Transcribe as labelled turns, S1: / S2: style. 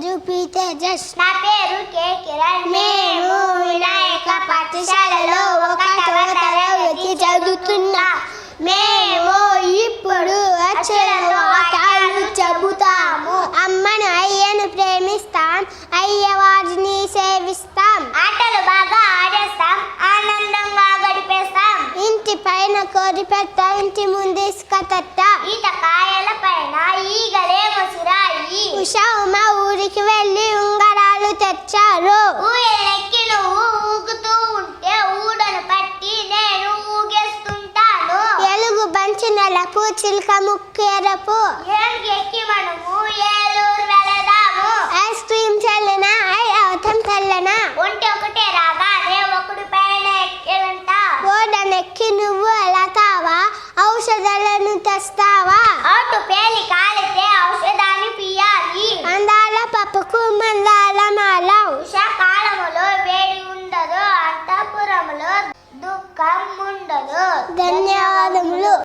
S1: పేరు పి తేజస్.
S2: నా పేరు కే కిరణ్.
S1: మేము వినాయక పాఠశాలలో 1వ తరగతి చదువుతున్నా. మేము ఇప్పుడు అక్షరాలు చెబుతాము. అమ్మను అయ్యను ప్రేమిస్తాం, అయ్యవారిని సేవిస్తాం.
S2: ఆటలు బాగా ఆడేస్తాం, ఆనందంగా గడిపేస్తాం.
S1: ఇంటి పైన కోడి పెట్ట, ఇంటి ముందు ఇసుక తట్ట.
S2: ఈతకాయల పైన ఈగలే ముసిరాయి.
S1: ఉషా ఉమ ఊరికి వెళ్ళి ఉంగరాలు తెచ్చారు.
S2: ఊయలెక్కి నువ్వు ఊగుతూ ఉంటే ఊడను పట్టి నేను ఊగేస్తుంటాను.
S1: ఎలుగు బంచి నెలకు చిలుక ముక్కెరపు.
S2: ఎక్కి మనము ఏలూరు వెళదాము.
S1: ఐస్ క్రీమ్ చల్లనా ఐరావతం చల్లనా.
S2: ఒంటి ఒకటే రాగానే ఒకటి పైన ఎక్కేదంట.
S1: ఓడనెక్కి నువ్వు వెళతావా, ఔషధాలను తెస్తావా.
S2: అటు పేలి కాలితే ఔషధాన్ని పియాలి.
S1: అందాల పప్పుకు మందాల మాల.
S2: ఉషాకాలములో వేడి ఉండదు, అంతఃపురములో దుఃఖం ఉండదు.
S1: ధన్య